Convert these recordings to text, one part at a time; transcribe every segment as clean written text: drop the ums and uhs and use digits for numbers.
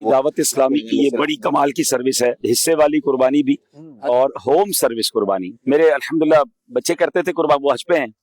दावत इस्लामी की ये बड़ी कमाल की सर्विस है, हिस्से वाली कुर्बानी भी और होम सर्विस कुर्बानी। मेरे अल्हम्दुलिल्लाह बच्चे करते थे कुर्बान, वो हज पे हैं,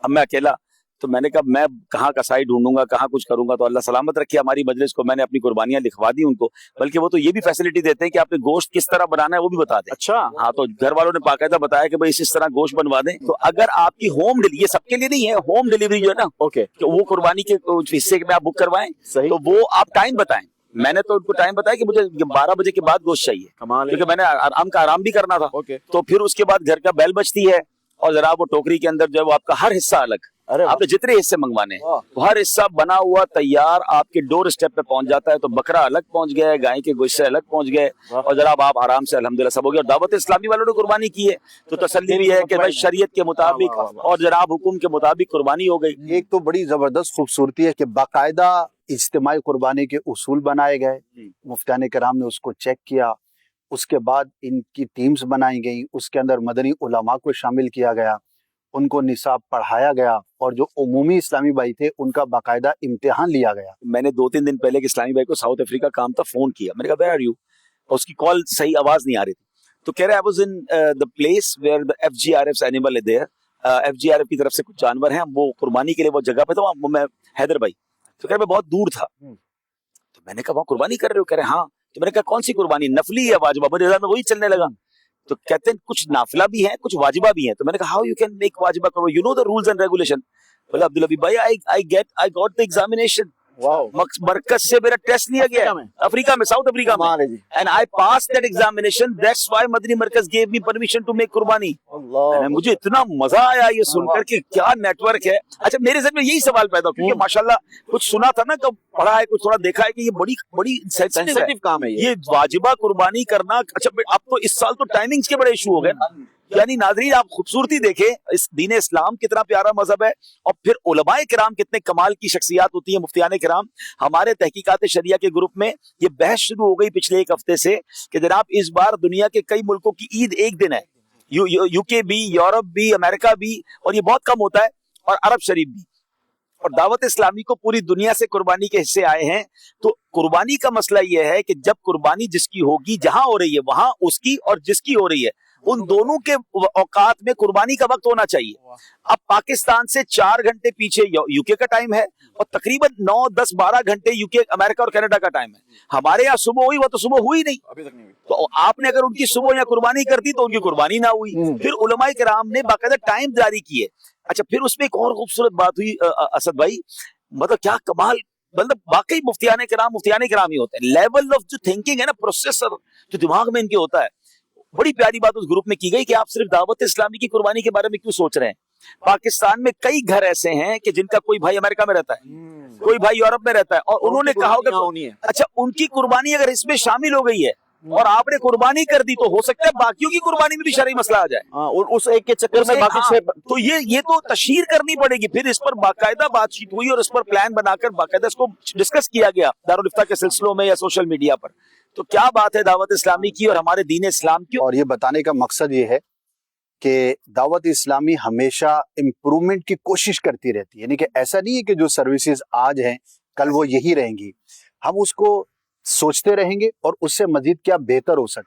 अब मैं अकेला, तो मैंने कहा मैं कहाँ कसाई ढूंढूंगा, कहाँ कुछ करूंगा, तो अल्लाह सलामत रखे हमारी मजलिस को, मैंने अपनी कुर्बानियां लिखवा दी उनको। बल्कि वो तो ये भी फैसिलिटी देते हैं कि आपने गोश्त किस तरह बनाना है वो भी बता दें। अच्छा, हाँ, तो घर वालों ने बाकायदा बताया कि भाई इस तरह गोश्त बनवा दें। तो अगर आपकी होम डिलीवरी, ये सबके लिए नहीं है, होम डिलीवरी जो है ना, ओके, कि वो कुर्बानी के हिस्से में आप बुक करवाएं, सही, तो वो आप टाइम बताएं। मैंने तो उनको टाइम बताया कि मुझे 12 बजे के बाद गोश्त चाहिए, कमाल है। क्योंकि मैंने आराम का आराम भी करना था। ओके, तो फिर उसके बाद घर का बेल बजती है और जरा वो टोकरी के अंदर जो आपका हर हिस्सा अलग, अरे आपने जितने हिस्से मंगवाने हैं वाह, हर हिस्सा बना हुआ तैयार आपके डोर स्टेप पे पहुंच जाता है। तो बकरा अलग पहुंच गया है, गाय के गोश्त से अलग पहुंच गए, और जरा आप आराम से अल्हम्दुलिल्लाह सब हो गया। और दावत इस्लामी वालों ने कुर्बानी की है तो तसल्ली भी है कि भाई शरीयत के मुताबिक और जनाब हुकुम के मुताबिक कुर्बानी हो गई। एक तो बड़ी जबरदस्त खूबसूरती है कि बाकायदा इज्तिमाई कुर्बानी के उसूल बनाए गए, मुफ्तान कराम ने उसको चेक किया, उसके बाद इनकी टीम्स बनाई गई, उसके अंदर मदनी उलमा को शामिल किया गया, उनको निसाब पढ़ाया गया, और जो उमूमी इस्लामी भाई थे उनका बाकायदा इम्तिहान लिया गया। मैंने 2-3 दिन पहले एक इस्लामी भाई को साउथ अफ्रीका काम था, फोन किया, मैंने कहा वेयर आर यू, उसकी कॉल सही आवाज नहीं आ रही थी, तो कह रहा है I was in the place where the FGRF's animal is there, FGRF की तरफ से कुछ जानवर हैं, वो कुर्बानी के लिए वो जगह पे था, वहाँ मैं हैदर भाई, तो कह रहा मैं बहुत दूर था। तो मैंने कहा वहाँ कुर्बानी कर रहे हो, कह रहे हाँ। तो मैंने कहा कौन सी कुर्बानी, नफली या वाजिबा, मेरे में वही चलने लगा। तो कहते हैं कुछ नाफिला भी है, कुछ वाजिबा भी है। तो मैंने कहा हाउ यू कैन मेक वाजिबा, करो you know the rules and regulation. बोला अब्दुल हबीब भाई आई गॉट द एग्जामिनेशन, मरकज से मेरा टेस्ट लिया गया अफ्रीका में, साउथ अफ्रीका में, and I pass that examination, that's why Madani Markaz gave me permission to make कुर्बानी। मुझे इतना मजा आया ये सुनकर कि क्या नेटवर्क है। अच्छा, मेरे जहन में यही सवाल पैदा हुआ, क्योंकि माशाल्लाह कुछ सुना था ना, कब पढ़ा है, कुछ थोड़ा देखा है कि ये बड़ी बड़ी सेंसिटिव काम है ये वाजिबा कुर्बानी करना। अच्छा, अब तो इस साल तो टाइमिंग्स के बड़े इशू हो गए ना। यानी नाज़रीन आप खूबसूरती देखें, इस दीन इस्लाम कितना प्यारा मजहब है, और फिर उलमाए किराम कितने कमाल की शख्सियात होती है, मुफ्तियाने किराम। हमारे तहकीकात शरिया के ग्रुप में ये बहस शुरू हो गई पिछले एक हफ्ते से कि जनाब इस बार दुनिया के कई मुल्कों की ईद एक दिन है, यूके भी, यूरोप भी, अमेरिका भी, और ये बहुत कम होता है, और अरब शरीफ भी। और दावत इस्लामी को पूरी दुनिया से कुर्बानी के हिस्से आए हैं। तो कुर्बानी का मसला यह है कि जब कुर्बानी जिसकी होगी, जहां हो रही है वहां उसकी, और जिसकी हो रही है उन दोनों के औकात में कुर्बानी का वक्त होना चाहिए। अब पाकिस्तान से 4 घंटे पीछे यूके का टाइम है, और तकरीबन 9, 10, 12 घंटे यूके, अमेरिका और कनाडा का टाइम है। हमारे यहाँ सुबह हुई, वो तो सुबह हुई नहीं, अभी तक नहीं हुई। तो आपने अगर उनकी सुबह या कुर्बानी कर दी तो उनकी कुर्बानी ना हुई। फिर उलमाए किराम ने बाकायदा टाइम जारी किए। अच्छा, फिर उसमें एक और खूबसूरत बात हुई असद भाई, मतलब क्या कमाल, मतलब वाकई मुफ्तियाने किराम ही होते हैं। लेवल ऑफ जो थिंकिंग है ना, प्रोसेसर जो दिमाग में इनके होता है, बड़ी प्यारी बात उस ग्रुप में की गई कि आप सिर्फ दावत इस्लामी की कुर्बानी के बारे में क्यों सोच रहे हैं। पाकिस्तान में कई घर ऐसे हैं कि जिनका कोई भाई अमेरिका में रहता है, कोई भाई यूरोप में रहता है, और उन्होंने कहा कि अच्छा उनकी कुर्बानी अगर इसमें शामिल हो गई है और आपने कुर्बानी कर दी, तो हो सकता है बाकियों की कुर्बानी में भी शरई मसला आ जाए, और उस एक के चक्कर में बाकी तो ये तो तशहीर करनी पड़ेगी। फिर इस पर बाकायदा बातचीत हुई और इस पर प्लान बनाकर बाकायदा इसको डिस्कस किया गया दारुल इफ्ता के सिलसिलों में या सोशल मीडिया पर। तो क्या बात है दावत इस्लामी की और हमारे दीन इस्लाम की। और ये बताने का मकसद ये है कि दावत इस्लामी हमेशा इम्प्रूवमेंट की कोशिश करती रहती है, यानी कि ऐसा नहीं है कि जो सर्विसेज आज हैं कल वो यही रहेंगी, हम उसको सोचते रहेंगे और उससे मजीद क्या बेहतर हो सकता है,